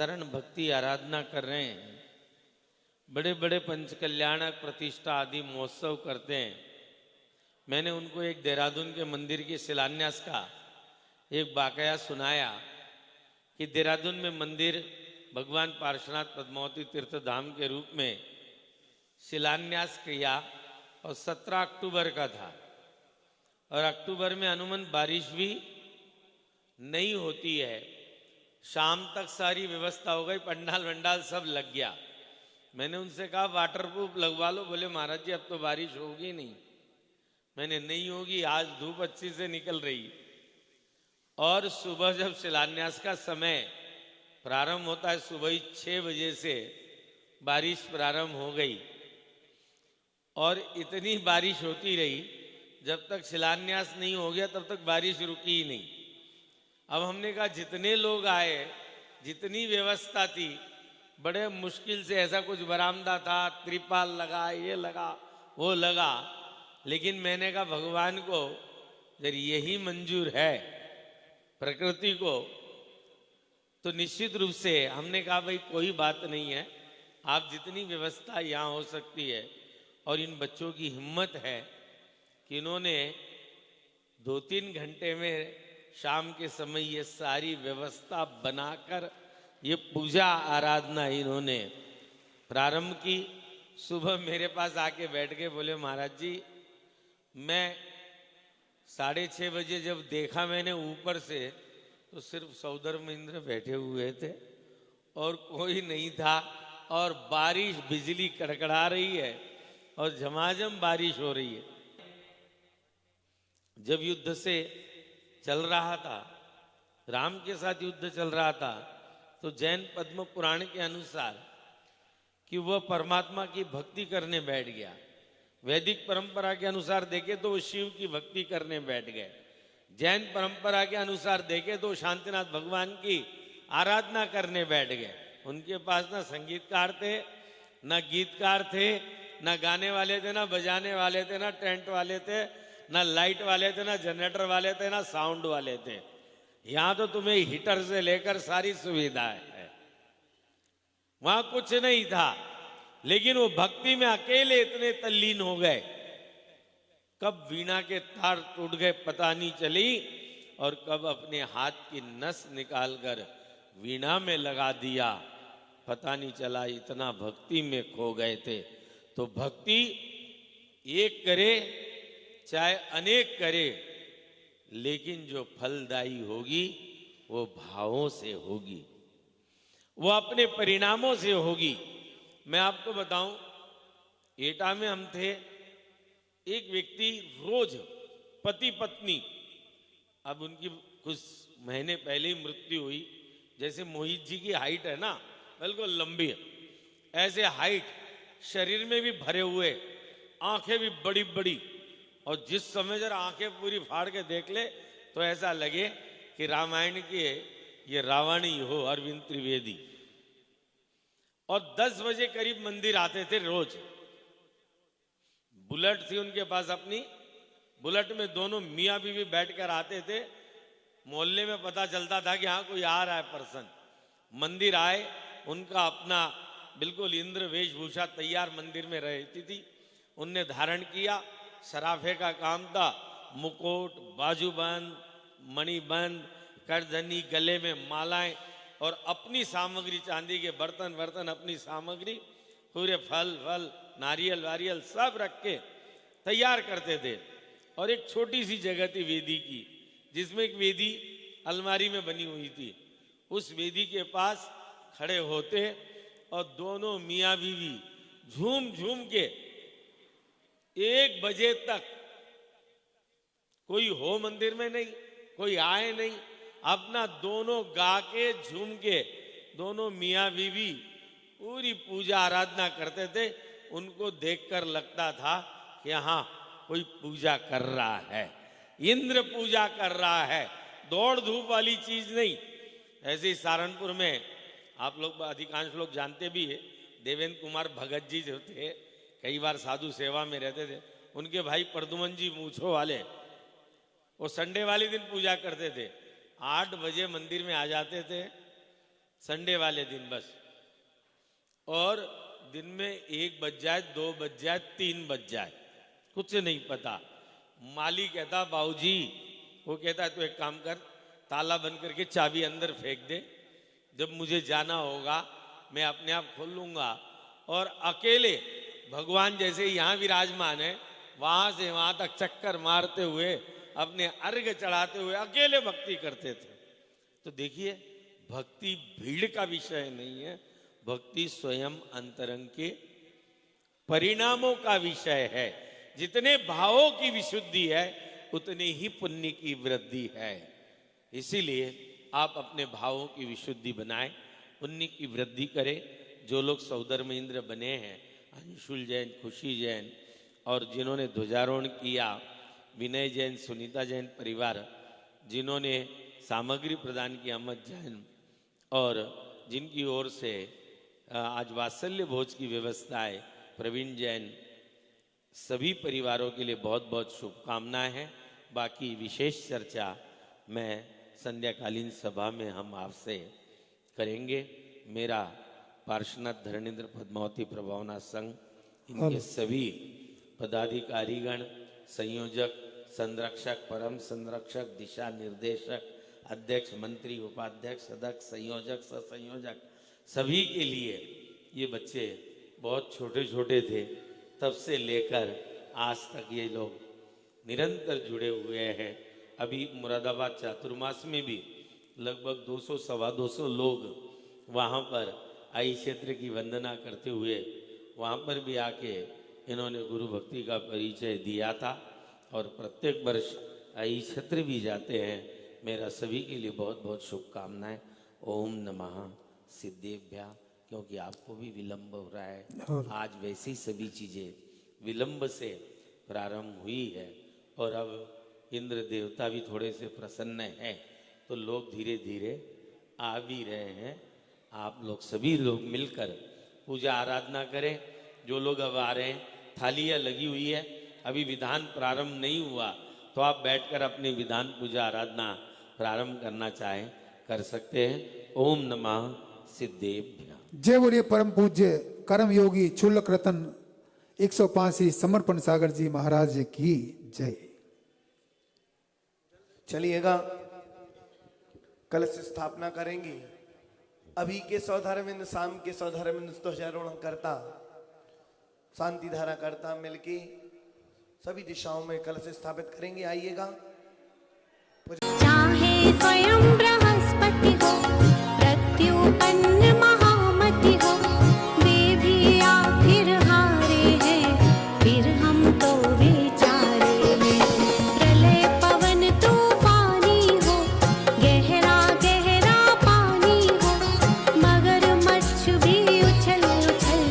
साधारण भक्ति आराधना कर रहे हैं, बड़े बड़े पंचकल्याणक प्रतिष्ठा आदि महोत्सव करते हैं। मैंने उनको एक देहरादून के मंदिर के शिलान्यास का एक वाकया सुनाया कि देहरादून में मंदिर भगवान पार्श्वनाथ पद्मावती तीर्थ धाम के रूप में शिलान्यास किया और 17 अक्टूबर का था, और अक्टूबर में अमूमन बारिश भी नहीं होती है। शाम तक सारी व्यवस्था हो गई, पंडाल वंडाल सब लग गया। मैंने उनसे कहा वाटरप्रूफ लगवा लो। बोले महाराज जी अब तो बारिश होगी नहीं। मैंने नहीं होगी, आज धूप अच्छी से निकल रही। और सुबह जब शिलान्यास का समय प्रारंभ होता है, सुबह ही 6 बजे से बारिश प्रारंभ हो गई और इतनी बारिश होती रही, जब तक शिलान्यास नहीं हो गया तब तक बारिश रुकी ही नहीं। अब हमने कहा जितने लोग आए, जितनी व्यवस्था थी, बड़े मुश्किल से ऐसा कुछ बरामदा था, त्रिपाल लगा, ये लगा, वो लगा, लेकिन मैंने कहा भगवान को जब यही मंजूर है प्रकृति को, तो निश्चित रूप से हमने कहा भाई कोई बात नहीं है, आप जितनी व्यवस्था यहाँ हो सकती है। और इन बच्चों की हिम्मत है कि इन्होंने 2-3 घंटे में शाम के समय ये सारी व्यवस्था बनाकर ये पूजा आराधना इन्होंने प्रारंभ की। सुबह मेरे पास आके बैठ के बोले महाराज जी, मैं 6:30 बजे जब देखा मैंने ऊपर से, तो सिर्फ सौधर्म इंद्र बैठे हुए थे और कोई नहीं था, और बारिश बिजली कड़कड़ा रही है और झमाझम बारिश हो रही है। जब युद्ध से चल रहा था, राम के साथ युद्ध चल रहा था, तो जैन पद्म पुराण के अनुसार कि वह परमात्मा की भक्ति करने बैठ गया। वैदिक परंपरा के अनुसार देखे तो वो शिव की भक्ति करने बैठ गए। जैन परंपरा के अनुसार देखे तो शांतिनाथ भगवान की आराधना करने बैठ गए। उनके पास ना संगीतकार थे, ना गीतकार थे, ना गाने वाले थे, ना बजाने वाले थे, ना टेंट वाले थे, ना लाइट वाले थे, ना जनरेटर वाले थे, ना साउंड वाले थे। यहाँ तो तुम्हें हीटर से लेकर सारी सुविधाएं है, वहां कुछ नहीं था। लेकिन वो भक्ति में अकेले इतने तल्लीन हो गए, कब वीणा के तार टूट गए पता नहीं चली, और कब अपने हाथ की नस निकालकर वीणा में लगा दिया पता नहीं चला। इतना भक्ति में खो गए थे। तो भक्ति एक करे चाहे अनेक करे, लेकिन जो फलदायी होगी वो भावों से होगी, वो अपने परिणामों से होगी। मैं आपको बताऊं, एटा में हम थे, एक व्यक्ति रोज पति पत्नी, अब उनकी कुछ महीने पहले ही मृत्यु हुई। जैसे मोहित जी की हाइट है ना, बिल्कुल लंबी है, ऐसे हाइट, शरीर में भी भरे हुए, आंखें भी बड़ी बड़ी, और जिस समय जरा आंखें पूरी फाड़ के देख ले तो ऐसा लगे कि रामायण के ये रावण ही हो, अरविंद त्रिवेदी। और 10 बजे करीब मंदिर आते थे रोज। बुलेट थी उनके पास अपनी, बुलेट में दोनों मियाँ बीवी बैठकर आते थे। मोहल्ले में पता चलता था कि हाँ कोई आ रहा है पर्सन। मंदिर आए, उनका अपना बिल्कुल इंद्र वेशभूषा तैयार मंदिर में रहती थी, उनने धारण किया। सराफे का काम था, मुकुट, बाजूबंद, मणिबंद, करधनी, गले में मालाएं, और अपनी सामग्री, चांदी के बर्तन वर्तन, अपनी सामग्री, पूरे फल फल नारियल वारियल सब रख के तैयार करते थे। और एक छोटी सी जगह थी वेदी की, जिसमें एक वेदी अलमारी में बनी हुई थी। उस वेदी के पास खड़े होते और दोनों मियाँ बीवी झूम झूम के 1 बजे तक, कोई हो मंदिर में नहीं, कोई आए नहीं, अपना दोनों गा के झूम के दोनों मियाँ बीवी पूरी पूजा आराधना करते थे। उनको देखकर लगता था कि हाँ कोई पूजा कर रहा है, इंद्र पूजा कर रहा है, दौड़ धूप वाली चीज नहीं। ऐसे ही सहारनपुर में आप लोग अधिकांश लोग जानते भी है, देवेंद्र कुमार भगत जी जो थे, कई बार साधु सेवा में रहते थे। उनके भाई प्रदुमन जी मूछो वाले, वो संडे वाले दिन पूजा करते थे। 8 बजे मंदिर में आ जाते थे, संडे वाले दिन बस। और दिन में 1 बज जाए, 2 बज जाए, 3 बज जाए, कुछ नहीं पता। माली कहता बाबूजी, वो कहता है तू एक काम कर, ताला बंद करके चाबी अंदर फेंक दे, जब मुझे जाना होगा मैं अपने आप खोल लूंगा। और अकेले भगवान जैसे यहाँ विराजमान है, वहां से वहां तक चक्कर मारते हुए अपने अर्घ चढ़ाते हुए अकेले भक्ति करते थे। तो देखिए, भक्ति भीड़ का विषय नहीं है, भक्ति स्वयं अंतरंग के परिणामों का विषय है। जितने भावों की विशुद्धि है उतने ही पुण्य की वृद्धि है। इसीलिए आप अपने भावों की विशुद्धि बनाएं, पुण्य की वृद्धि करें। जो लोग सौधर्मेंद्र बने हैं, अंशुल जैन, खुशी जैन, और जिन्होंने ध्वजारोहण किया, विनय जैन, सुनीता जैन परिवार, जिन्होंने सामग्री प्रदान की, अहमद जैन, और जिनकी ओर से आज वात्सल्य भोज की व्यवस्था है, प्रवीण जैन, सभी परिवारों के लिए बहुत बहुत शुभकामनाएं हैं। बाकी विशेष चर्चा मैं संध्याकालीन सभा में हम आपसे करेंगे। मेरा पार्श्वनाथ धरणेन्द्र पद्मावती प्रभावना संघ, इनके सभी पदाधिकारीगण, संयोजक, संरक्षक, परम संरक्षक, दिशा निर्देशक, अध्यक्ष, मंत्री, उपाध्यक्ष, सदस्य, संयोजक, सहसंयोजक, सभी के लिए, ये बच्चे बहुत छोटे छोटे थे तब से लेकर आज तक ये लोग निरंतर जुड़े हुए हैं। अभी मुरादाबाद चातुर्मास में भी लगभग 200 सवा 200 लोग वहाँ पर आई क्षेत्र की वंदना करते हुए वहाँ पर भी आके इन्होंने गुरु भक्ति का परिचय दिया था। और प्रत्येक वर्ष आई क्षेत्र भी जाते हैं। मेरा सभी के लिए बहुत बहुत शुभकामनाएं। ओम नमः सिद्धेभ्या। क्योंकि आपको भी विलंब हो रहा है, आज वैसी सभी चीजें विलंब से प्रारंभ हुई है, और अब इंद्र देवता भी थोड़े से प्रसन्न हैं, तो लोग धीरे धीरे आ भी रहे हैं। आप लोग सभी लोग मिलकर पूजा आराधना करें। जो लोग अब आ रहे हैं, थालियाँ लगी हुई है, अभी विधान प्रारंभ नहीं हुआ, तो आप बैठकर अपनी विधान पूजा आराधना प्रारंभ करना चाहें कर सकते हैं। ओम नमः सिद्धेभ्या। जय बोलिए परम पूज्य कर्म योगी चुल्लक रतन 105 श्री समर्पण सागर जी महाराज की जय। चलिएगा, कलश स्थापना करेंगे। अभी के सौधर्मिंद, शाम के सौधर्मिंद ध्वजारोहण करता, शांति धारा करता मिलके सभी दिशाओं में कलश स्थापित करेंगे। आइएगा। चाहे स्वयं बृहस्पति हो, प्रत्युपन्न महामति हो, वे भी आखिर हारे हैं, फिर हम तो विचारे हैं। प्रलय पवन तूफानी हो, गहरा गहरा पानी हो, मगर मच्छ भी उछल उछल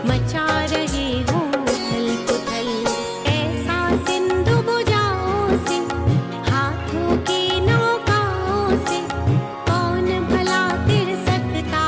मचा रहे हो उथल पुथल। ऐसा सिंधु बुझाओं से, हाथों की नौकाओं से, कौन भला तिर सकता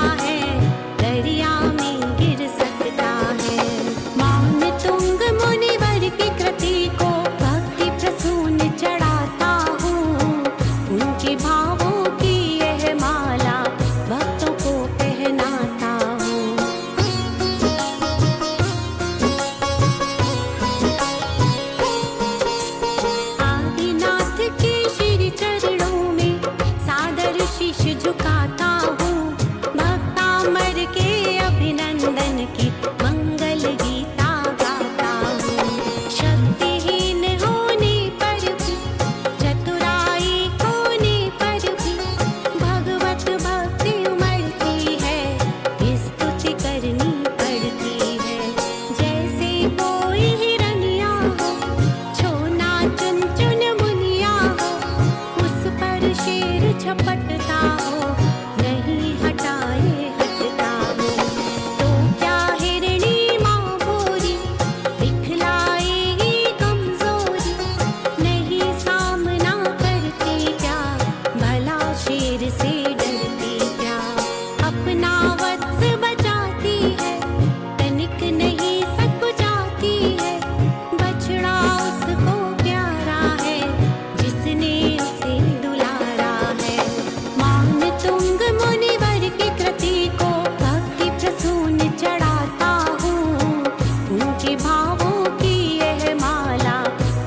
भावों की यह माला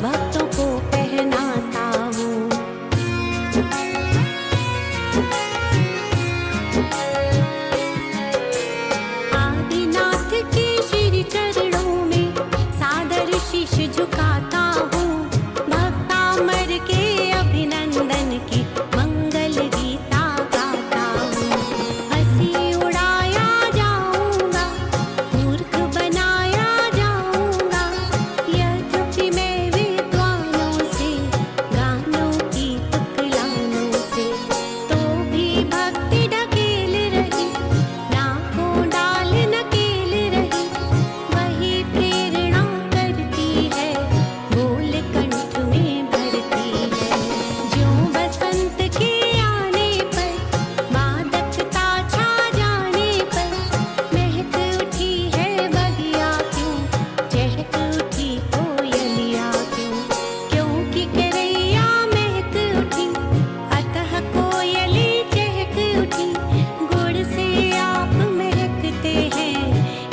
भक्तों को पहनाता हूँ। आदिनाथ के श्री चरणों में सादर शीश झुकाता हूँ। भक्तामर के अभिनंदन की मंगल गीता गाता हूँ। हंसी उड़ाया जाऊंगा, मूर्ख बनाया जाऊंगा, यद्यपि मैं विद्वानों से गानों की तुकलानों से, तो भी भक्ति ढकेल रही, नाकों डाल नकेल रही, वही प्रेरणा करती है, बोल कंठ में भरती है। ज्यों बसंत के आने पर, मादकता छा जाने पर, महक उठी है बगिया क्यों, चहक उठी कोयलिया क्यों, क्योंकि करैया महक उठी, अतः कोयली चहक उठी। गुण से आप महकते हैं,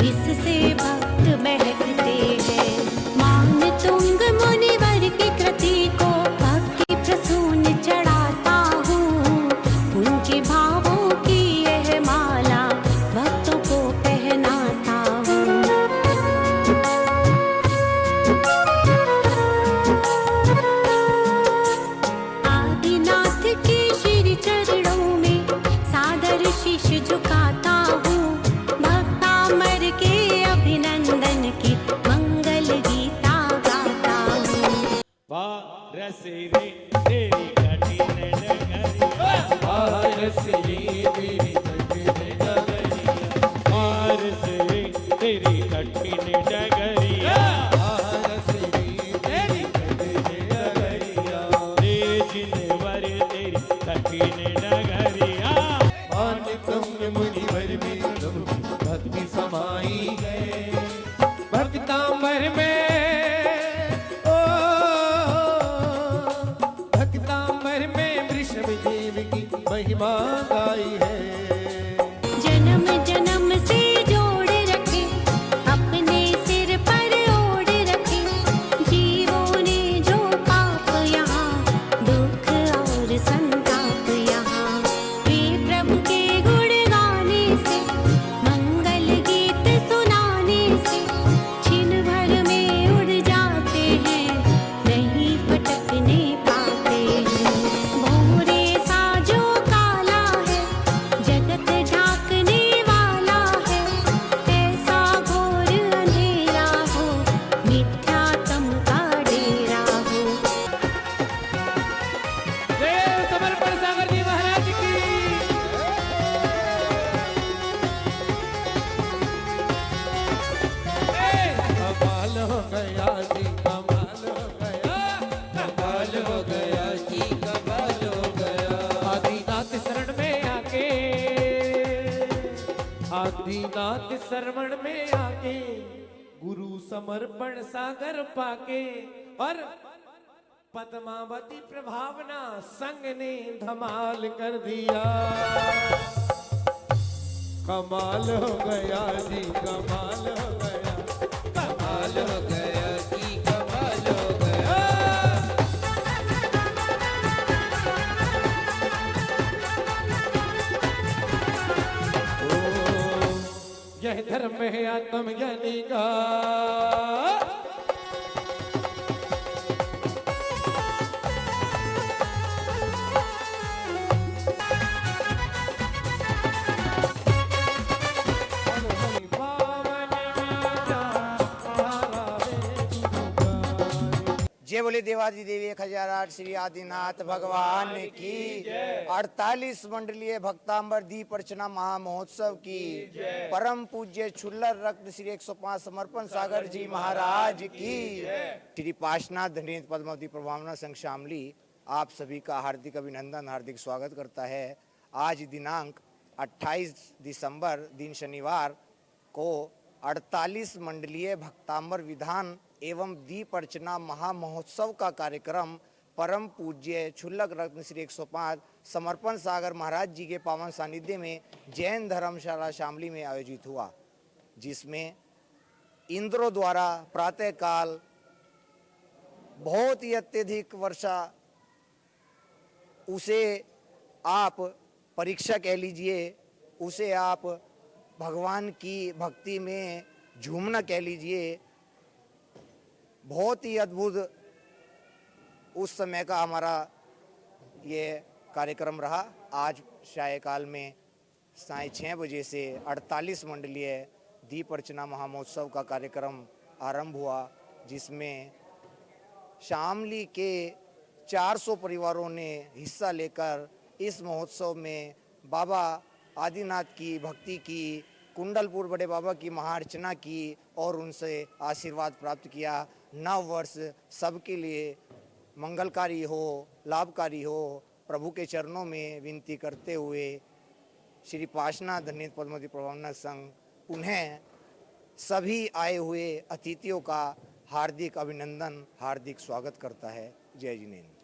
इससे भक्त महकते हैं। मान तुंग मुनिवर की कृति को भक्ति प्रसून चढ़ाता हूँ। उनके भावों की यह माला भक्तों को पहनाता हूँ। आदिनाथ के श्री चरणों में सादर शीश झुकाता हूँ। भक्तामर के अभिनंदन की मंगल गीता गाता हूँ। पारस रे तेरी कठिन डगरिया, पारस रे तेरी कठिन डगरिया, पारस रे तेरी कठिन डगरिया, पारस रे तेरी कठिन डगरिया, रे जिनवर तेरी कठिन डगरिया। मान तुम मुनिवर में भक्ति समाई है, भक्तांबर में ओ भक्तांबर में वृषभ देव की महिमा गाई है। जन्म जन्म से जोड़ रखे, अपने सिर पर ओढ़ रखे, जीवों ने जो पाप यहाँ, दुख और संताप यहाँ, वे प्रभु के गुण गाने से, मंगल गीत सुनाने से, छिन भर में उड़ जाते हैं, नहीं पटकने पाते हैं। भोरे सा जो काला है, जगत ढाकने वाला है, ऐसा घोर अंधेरा हो, मिथ्यात्म का डेरा हो। जय समर्पण सागर जी महाराज की। कमाल हो गया जी, कमाल हो गया, कमाल हो गया जी, कमाल हो गया। आदिनाथ शरण में आके, आदिनाथ शरण में आके, गुरु समर्पण सागर पाके, और पद्मावती प्रभावना संग ने धमाल कर दिया। कमाल हो गया जी, कमाल हो गया, कमाल हो गया जी, कमाल हो गया। ओ, यह धर्म है आत्मज्ञानी का, जय बोले देवादी देवी 1008 श्री आदिनाथ भगवान की 48 मंडलीय भक्तांबर दीप अर्चना महामहोत्सव की परम पूज्य छुल्लर रत्न श्री 105 समर्पण सागर जी महाराज की श्री पाशनाथ धनेन्द्र पद्मावती प्रभावना संघ शामली आप सभी का हार्दिक अभिनंदन हार्दिक स्वागत करता है। आज दिनांक 28 दिसंबर दिन शनिवार को 48 मंडलीय भक्तांबर विधान एवं दीप अर्चना महामहोत्सव का कार्यक्रम परम पूज्य छुल्लक रत्न श्री 105 समर्पण सागर महाराज जी के पावन सानिध्य में जैन धर्मशाला शामली में आयोजित हुआ, जिसमें इंद्रों द्वारा प्रातःकाल बहुत ही अत्यधिक वर्षा, उसे आप परीक्षा कह लीजिए, उसे आप भगवान की भक्ति में झूमना कह लीजिए, बहुत ही अद्भुत उस समय का हमारा ये कार्यक्रम रहा। आज सायकाल में 6:30 बजे से 48 मंडलीय दीप अर्चना महामहोत्सव का कार्यक्रम आरंभ हुआ, जिसमें शामली के 400 परिवारों ने हिस्सा लेकर इस महोत्सव में बाबा आदिनाथ की भक्ति की, कुंडलपुर बड़े बाबा की महाअर्चना की और उनसे आशीर्वाद प्राप्त किया। नव वर्ष सबके लिए मंगलकारी हो, लाभकारी हो, प्रभु के चरणों में विनती करते हुए श्री पार्श्वनाथ धन्य पद्मावती प्रबंधक संघ पुनः सभी आए हुए अतिथियों का हार्दिक अभिनंदन, हार्दिक स्वागत करता है। जय जिनेन्द्र।